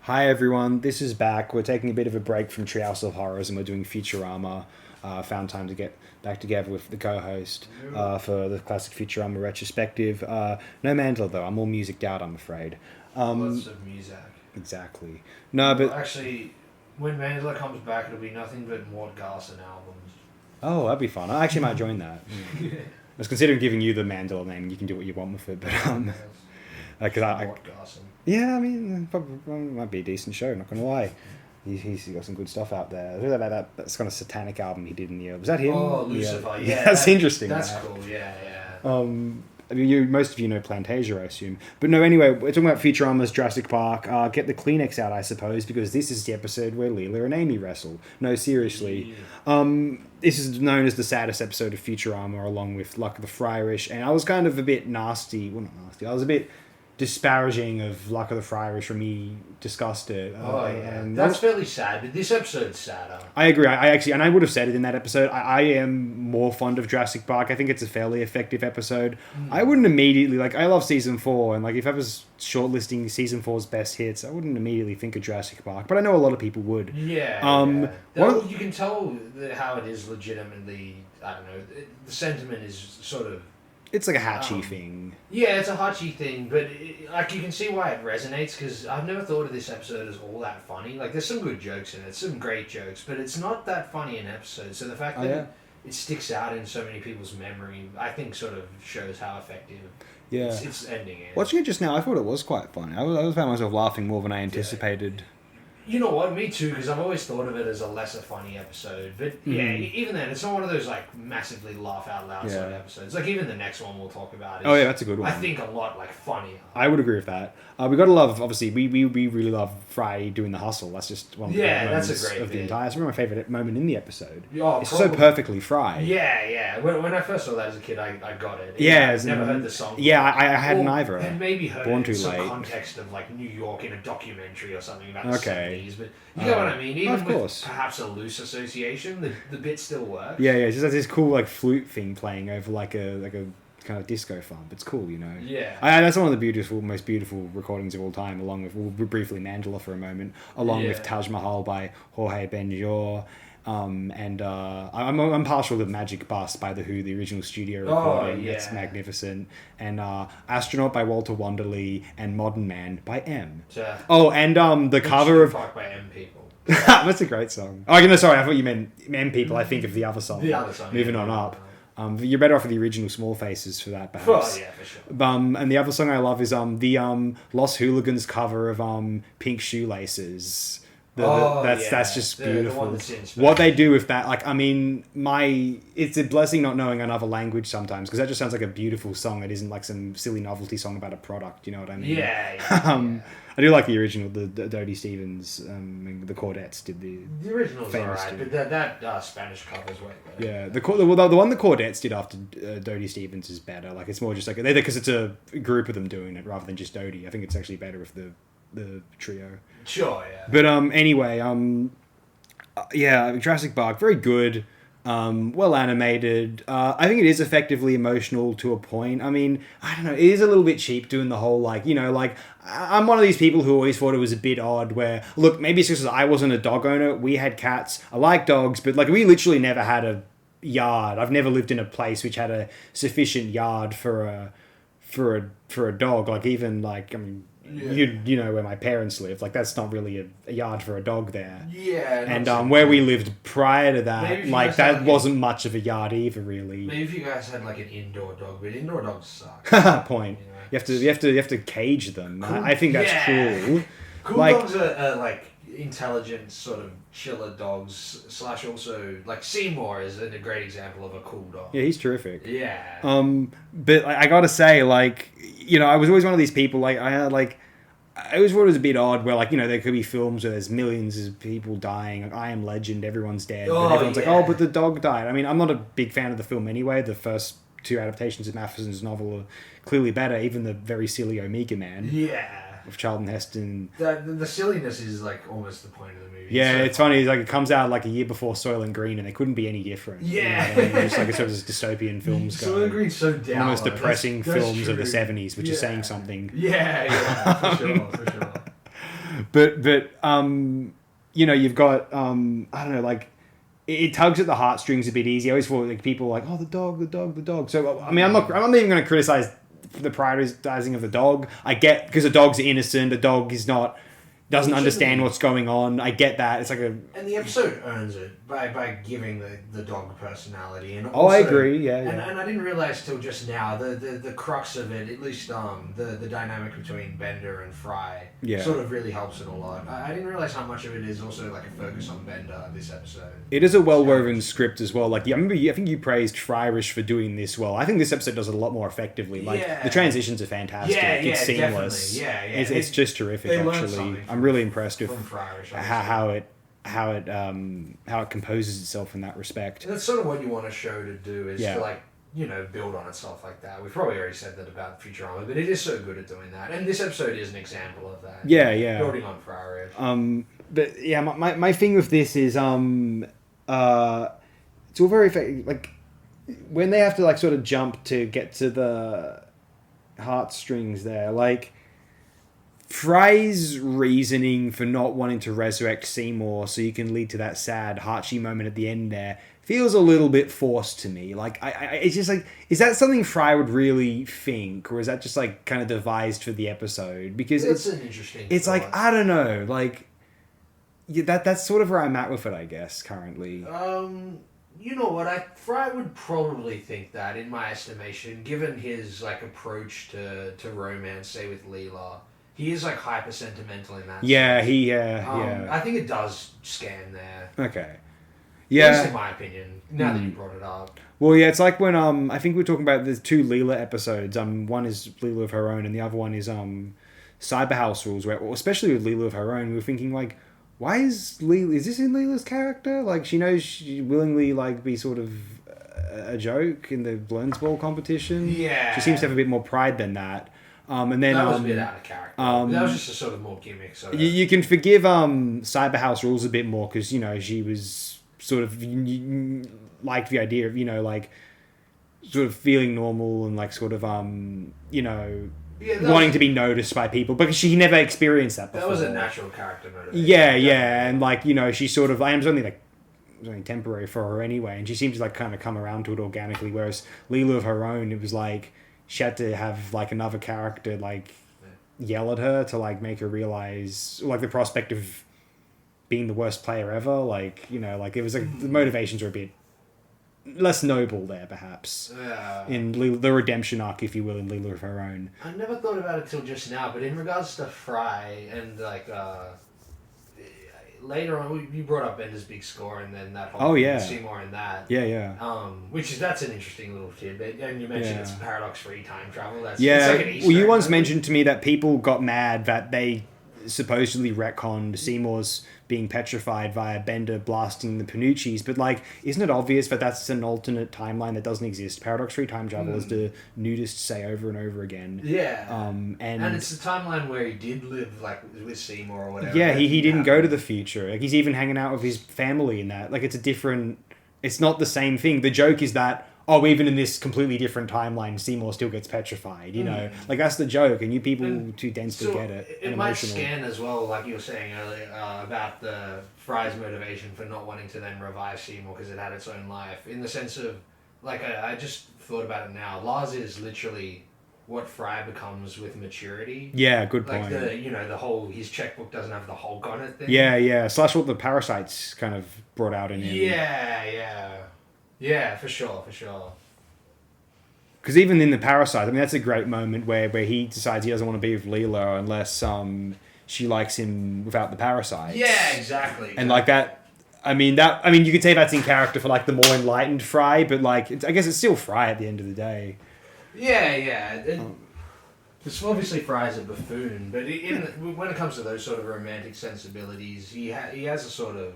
Hi everyone, this is back. We're taking a bit of a break from Treehouse of Horrors and we're doing Futurama. Found time to get back together with the co-host for the classic Futurama retrospective. No Mandela though, I'm all musiced out, I'm afraid. Lots of music. Exactly. No, but... Actually, when Mandela comes back, it'll be nothing but Mort Garson albums. Oh, that'd be fun. I actually might join that. I was considering giving you the Mandela name and you can do what you want with it, but... Mort Garson. Yeah, I mean, probably might be a decent show, not gonna lie. He's got some good stuff out there. That's kind of satanic album he did in the year. Was that him? Oh, Lucifer, yeah. That's interesting. That's cool, yeah. I mean, most of you know Plantasia, I assume. But no, anyway, we're talking about Futurama's Jurassic Park. Get the Kleenex out, I suppose, because this is the episode where Leela and Amy wrestle. No, seriously. Yeah. This is known as the saddest episode of Futurama, along with Luck of the Friarish. And I was kind of a bit nasty. Well, not nasty. I was a bit disparaging of Luck of the Friarish when we discussed it. And that's fairly sad, but this episode's sadder. I agree. I actually, and I would have said it in that episode, I am more fond of Jurassic Park. I think it's a fairly effective episode. I wouldn't immediately, I love season 4, and if I was shortlisting season 4's best hits, I wouldn't immediately think of Jurassic Park, but I know a lot of people would. Yeah. You can tell how it is legitimately, I don't know, the sentiment is sort of... It's like a Hachi thing. Yeah, it's a Hachi thing, but you can see why it resonates, because I've never thought of this episode as all that funny. There's some good jokes in it, some great jokes, but it's not that funny an episode. So the fact that it sticks out in so many people's memory, I think sort of shows how effective its ending is. Watching it just now, I thought it was quite funny. I found myself laughing more than I anticipated. You know what? Me too, because I've always thought of it as a lesser funny episode. But yeah, even then, it's not one of those massively laugh out loud sort of episodes. Even the next one we'll talk about is, that's a good one. I think a lot funnier. I would agree with that. We gotta love, obviously, we really love Fry doing the hustle. That's just one of the moments of the entire. It's one of my favourite moment in the episode. It's so perfectly Fry. Yeah. When I first saw that as a kid, I got it. I've never heard the song. Yeah, I hadn't either. And maybe heard Born it in too some late. context of New York in a documentary or something about the 70s. But you know what I mean? Even of course. With perhaps a loose association, the bit still works. Yeah, it's just this cool flute thing playing over a kind of disco thump. It's cool, you know. Yeah. That's one of the most beautiful recordings of all time. Along with, we'll briefly Mandela for a moment. Along with Taj Mahal by Jorge Ben-Jor. I'm partial to Magic Bus by The Who, the original studio recording. It's magnificent. And Astronaut by Walter Wanderley and Modern Man by M. The cover of... by M People. That's a great song. Oh, no, sorry, I thought you meant M People. I think of the other song. The other song. Moving on up. You're better off with the original Small Faces for that, perhaps. Oh, yeah, for sure. And the other song I love is the Los Hooligans cover of Pink Shoelaces. That's just beautiful. What they do with that, it's a blessing not knowing another language sometimes, because that just sounds like a beautiful song that isn't some silly novelty song about a product. You know what I mean? Yeah. I do like the original, the Dodie Stevens, the Chordettes did the original's alright, but that Spanish cover's way better. Yeah, the one the Chordettes did after Dodie Stevens is better. It's more just because it's a group of them doing it rather than just Dodie. I think it's actually better with the trio. Sure, yeah. But anyway, Jurassic Park, very good. Well animated. I think it is effectively emotional to a point. I mean, I don't know, it is a little bit cheap doing the whole I'm one of these people who always thought it was a bit odd where, look, maybe it's just because I wasn't a dog owner, we had cats, I like dogs, but we literally never had a yard. I've never lived in a place which had a sufficient yard for a dog. You know where my parents live. That's not really a yard for a dog there. Yeah. And where we lived prior to that, that wasn't much of a yard either, really. Maybe if you guys had an indoor dog, but indoor dogs suck. Point. You have to cage them. Cool. I think that's cool. Cool dogs are intelligent, sort of chiller dogs. / also Seymour is a great example of a cool dog. Yeah, he's terrific. Yeah. But I gotta say, I was always one of these people. I always thought it was a bit odd where there could be films where there's millions of people dying. I Am Legend, everyone's dead, but everyone's but the dog died. I mean, I'm not a big fan of the film anyway. The first 2 adaptations of Matheson's novel are clearly better. Even the very silly Omega Man. Yeah. With Charlton Heston. The silliness is almost the point of the movie. Yeah, it's funny. It comes out a year before Soylent Green, and they couldn't be any different. Yeah, you know? Just sort of dystopian films. Soylent Green's so down. One of the most depressing films of the '70s, which is saying something. Yeah, for sure. but you've got I don't know, like it tugs at the heartstrings a bit easy. I always thought like people were like, oh, the dog. So I mean, I'm not even going to criticize the prioritizing of the dog. I get, because a dog's innocent, a dog doesn't understand what's going on. I get that. It's like and the episode earns it by giving the dog personality. And also, I agree. Yeah, and I didn't realize till just now the crux of it, at least the dynamic between Bender and Fry, sort of really helps it a lot. I didn't realize how much of it is also like a focus on Bender this episode. It is a well-woven script as well. Like I think you praised Fryrish for doing this well. I think this episode does it a lot more effectively. Like the transitions are fantastic. It's seamless. Definitely. It's just terrific. Actually, I'm really impressed with how it composes itself in that respect. And that's sort of what you want a show to do, is to like, build on itself like that. We've probably already said that about Futurama, but it is so good at doing that. And this episode is an example of that. Yeah. Building on Fryrish. But yeah, my thing with this is it's all very effective. Like when they have to like sort of jump to get to the heartstrings there, like Fry's reasoning for not wanting to resurrect Seymour so you can lead to that sad Hachi moment at the end there feels a little bit forced to me. Like, it's just like, is that something Fry would really think, or is that just like kind of devised for the episode? Because it's an interesting. It's thought. Like, I don't know, like that's sort of where I'm at with it, I guess, currently. You know what? Fry would probably think that, in my estimation, given his like approach to romance, say with Leela. He is like hyper sentimental in that. Yeah, I think it does scan there. Okay. Yeah. At least in my opinion. Now that you brought it up. Well, yeah, it's like when I think we're talking about the two Leela episodes. One is Leela of Her Own, and the other one is Cyberhouse Rules. Where, especially with Leela of Her Own, we were thinking like, why is Leela? Is this in Leela's character? Like, she knows she willingly like be sort of a joke in the Blurnsball competition. Yeah. She seems to have a bit more pride than that. And then that was a bit out of character. That was just a sort of more gimmick. You can forgive Cyberhouse Rules a bit more because she was sort of liked the idea of like sort of feeling normal and like sort of wanting to be noticed by people because she never experienced that before. That was a natural character motivation. Yeah, and like she sort of it was only temporary for her anyway, and she seems to like kind of come around to it organically. Whereas Leela of Her Own, it was like. She had to have like another character like yell at her to like make her realize like the prospect of being the worst player ever. Like it was like the motivations were a bit less noble there, perhaps. Yeah. In the redemption arc, if you will, in Leela of Her Own. I never thought about it till just now, but in regards to Fry and like later on, you brought up Bender's big score and then that whole Seymour and that. Yeah. That's an interesting little tidbit. And you mentioned it's paradox-free time travel. It's like an Easter you egg, once mentioned to me that people got mad that they supposedly retconned Seymour's being petrified via Bender blasting the Panucci's, but like, isn't it obvious that that's an alternate timeline that doesn't exist? Paradox-free time travel, as the nudists say over and over again. Yeah. And it's the timeline where he did live like with Seymour or whatever. Yeah, he didn't go to the future. Like, he's even hanging out with his family in that. Like, it's not the same thing. The joke is that, even in this completely different timeline, Seymour still gets petrified, Like, that's the joke, and you people too dense to get it. It might scan as well, like you were saying earlier, about the Fry's motivation for not wanting to then revive Seymour because it had its own life. In the sense of, like, I just thought about it now. Lars is literally what Fry becomes with maturity. Yeah, good point. Like, the whole, his checkbook doesn't have the Hulk on it thing. Yeah. Slash what the parasites kind of brought out in him. Yeah, for sure. Because even in the Parasite, I mean, that's a great moment where he decides he doesn't want to be with Leela unless she likes him without the parasites. Yeah, exactly. And like that, I mean, you could say that's in character for like the more enlightened Fry, but like, I guess it's still Fry at the end of the day. Yeah. Because obviously Fry's a buffoon, but when it comes to those sort of romantic sensibilities, he has a sort of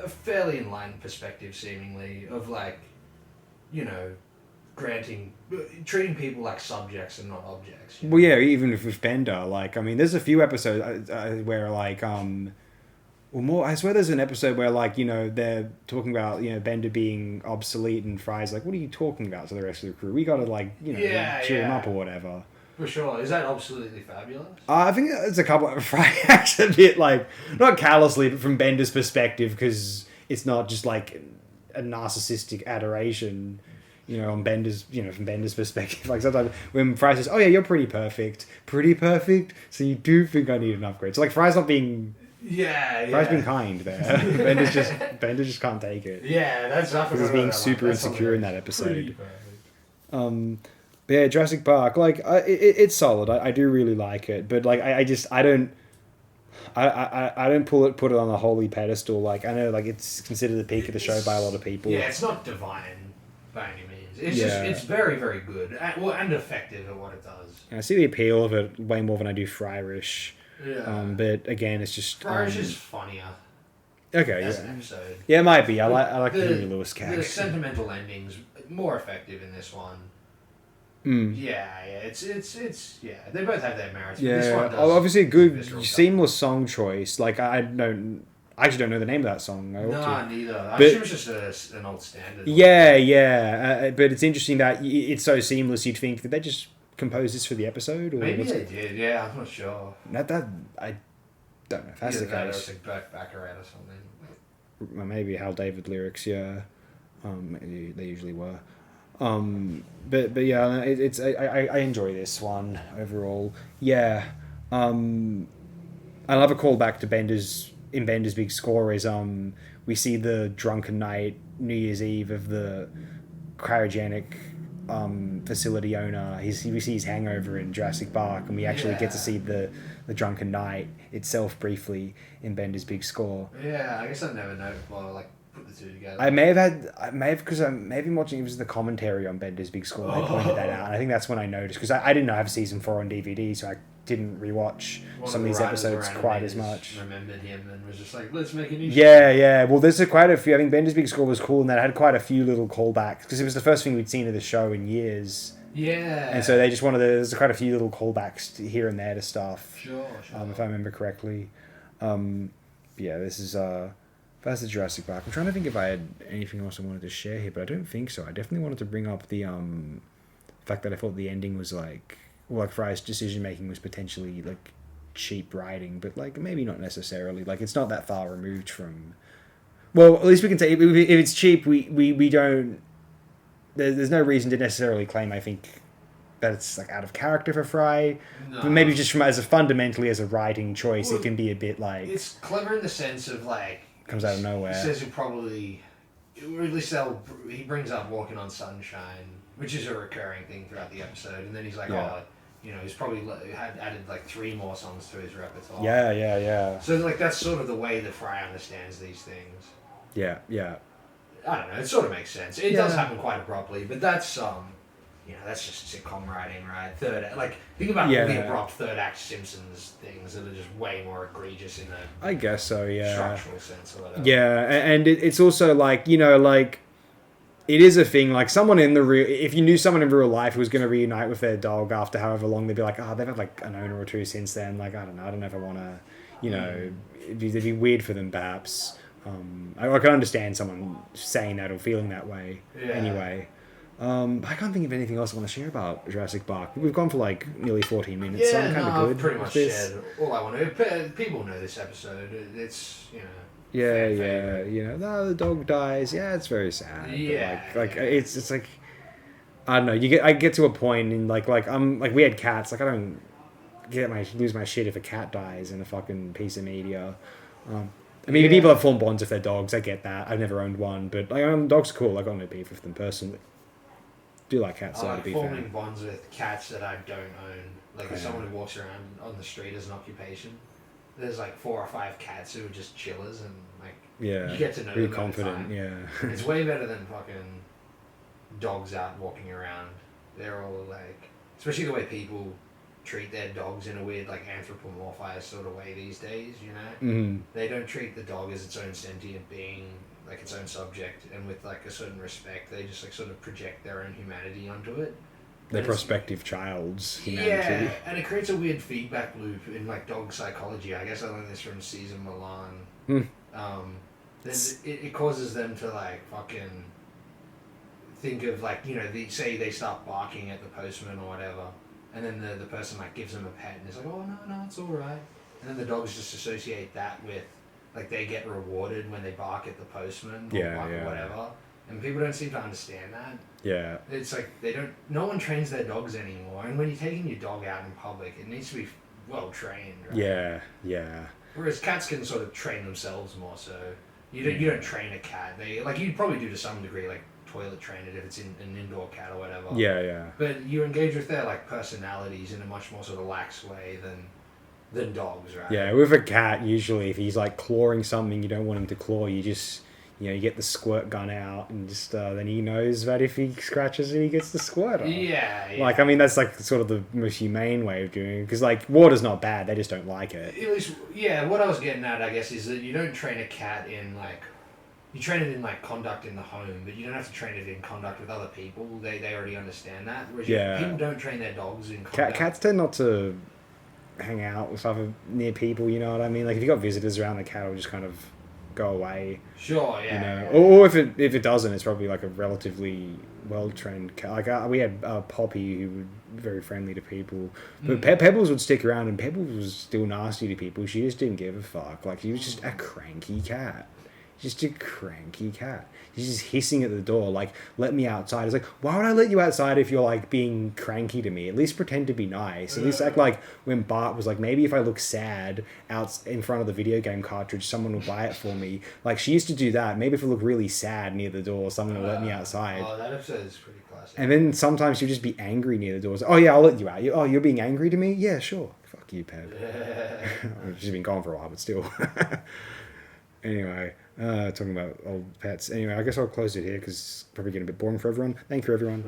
a fairly enlightened perspective, seemingly, of like, treating people like subjects and not objects. Well, yeah, even with Bender, like, I mean, there's a few episodes where like, I swear there's an episode where like, they're talking about, Bender being obsolete and Fry's like, what are you talking about to the rest of the crew? We gotta like, cheer him up or whatever. For sure. Is that absolutely fabulous? I think it's a couple of Fry acts a bit like, not callously, but from Bender's perspective, because it's not just like a narcissistic adoration, on Bender's, from Bender's perspective. Like sometimes when Fry says, "Oh yeah, you're pretty perfect," so you do think I need an upgrade. So like Fry's not being, Fry's being kind there. Bender just can't take it. Yeah, that's not because he's being super insecure in that episode. But yeah, Jurassic Park, like it's solid. I do really like it, but like I don't put it on a holy pedestal. Like I know, like it's considered the peak of the show by a lot of people. Yeah, it's not divine by any means. It's just it's very, very good and effective at what it does. And I see the appeal of it way more than I do Fryrish. Yeah. But again, it's just Fryrish is funnier. Okay. As an episode. Yeah, it might be. I like the Henry Lewis character. The sentimental ending's more effective in this one. Yeah, it's they both have their merits. Yeah, this one does obviously a good seamless song choice. Like I actually don't know the name of that song. No, neither. I assume it's just an old standard. Yeah. But it's interesting that it's so seamless. You'd think that they just composed this for the episode, or maybe they did. Yeah, I'm not sure. Not that I don't know if that's the case. Or it's like Burt Bacharach or something. Maybe Hal David lyrics. Yeah, they usually were. But yeah, it's I enjoy this one overall. Yeah, I love a callback to Bender's big score is we see the drunken night New Year's Eve of the cryogenic facility owner. We see his hangover in Jurassic Park, and we actually get to see the drunken night itself briefly in Bender's big score. Yeah, I guess I never know. Well, like. Put the two together. I may have because I may have been watching. It was the commentary on Bender's Big Score. I pointed that out, and I think that's when I noticed because I didn't know I have season 4 on DVD, so I didn't rewatch some of these episodes quite as much. Remembered him and was just like, let's make a new. Yeah. Well, there's quite a few. I think Bender's Big Score was cool, and that had quite a few little callbacks because it was the first thing we'd seen of the show in years. Yeah. And so they just wanted there's quite a few little callbacks here and there to stuff. Sure. If I remember correctly. Yeah, this is that's the Jurassic Park. I'm trying to think if I had anything else I wanted to share here, but I don't think so. I definitely wanted to bring up the fact that I thought the ending was like Fry's decision making was potentially like cheap writing, but like maybe not necessarily. Like it's not that far removed from. Well, at least we can say if it's cheap, we don't. There's no reason to necessarily claim. I think that it's like out of character for Fry, but maybe just from fundamentally as a writing choice, it can be a bit like. It's clever in the sense of like. Comes out of nowhere. He says he'll probably, or at least he brings up Walking on Sunshine, which is a recurring thing throughout the episode, and then he's like, he's probably had added like 3 more songs to his repertoire. Yeah. So like that's sort of the way that Fry understands these things. Yeah. I don't know. It sort of makes sense. It does happen quite abruptly, but that's that's just sitcom writing, right? Think about all the abrupt third act Simpsons things that are just way more egregious in a I guess so, structural sense or whatever. Yeah, and it's also like, like it is a thing, like someone in the real, if you knew someone in real life who was going to reunite with their dog after however long, they'd be like, they've had like an owner or two since then, like, I don't know if I want to, it'd be weird for them perhaps. I can understand someone saying that or feeling that way anyway. I can't think of anything else I want to share about Jurassic Park. We've gone for like nearly 14 minutes, so I'm kind of good. I've pretty much shared all I want to. People know this episode. It's, Yeah, the dog dies. Yeah, it's very sad. Yeah. It's like, I don't know. I get to a point in like we had cats. Like I don't lose my shit if a cat dies in a fucking piece of media. People have formed bonds with their dogs. I get that. I've never owned one, but dogs are cool. I got no beef with them personally. Do like cats, so to be fair. Forming bonds with cats that I don't own. Like if someone who walks around on the street as an occupation, there's like 4 or 5 cats who are just chillers and like you get to know them. Confident, It's way better than fucking dogs out walking around. They're all like, especially the way people treat their dogs in a weird like anthropomorphized sort of way these days. They don't treat the dog as its own sentient being, like its own subject, and with like a certain respect. They just like sort of project their own humanity onto it. Their prospective child's humanity. Yeah, and it creates a weird feedback loop in like dog psychology. I guess I learned this from Cesar Milan. It causes them to like fucking think of like, say they start barking at the postman or whatever, and then the person like gives them a pet and is like, oh no, it's all right. And then the dogs just associate that with like they get rewarded when they bark at the postman or bark or whatever. And people don't seem to understand that. Yeah. It's like no one trains their dogs anymore. And when you're taking your dog out in public, it needs to be well trained. Right? Yeah. Whereas cats can sort of train themselves more so. You don't train a cat. They like you'd probably do to some degree, like toilet train it if it's an indoor cat or whatever. Yeah. But you engage with their like personalities in a much more sort of lax way than dogs, right? Yeah, with a cat, usually if he's like clawing something you don't want him to claw, you just, you get the squirt gun out and just then he knows that if he scratches it, he gets the squirt off. Yeah. Like, I mean, that's like sort of the most humane way of doing it, because like water's not bad, they just don't like it. At least, what I was getting at, I guess, is that you don't train a cat in like. You train it in like conduct in the home, but you don't have to train it in conduct with other people. They already understand that. Whereas people don't train their dogs in conduct. Cats tend not to hang out with other near people, you know what I mean? Like if you got visitors around, the cat will just kind of go away. Sure, yeah. Or if it doesn't, it's probably like a relatively well trained cat. Like we had Poppy, who was very friendly to people, but Pebbles would stick around, and Pebbles was still nasty to people. She just didn't give a fuck. Like she was just a cranky cat. Just a cranky cat. He's just hissing at the door, like, let me outside. It's like, why would I let you outside if you're, like, being cranky to me? At least pretend to be nice. At least act like when Bart was like, maybe if I look sad out in front of the video game cartridge, someone will buy it for me. Like, she used to do that. Maybe if I look really sad near the door, someone will let me outside. Oh, that episode is pretty classic. And then sometimes she'll just be angry near the door. Like, oh, yeah, I'll let you out. You're being angry to me? Yeah, sure. Fuck you, Peb. She's been gone for a while, but still. Anyway, talking about old pets. Anyway, I guess I'll close it here because it's probably getting a bit boring for everyone. Thank you, everyone.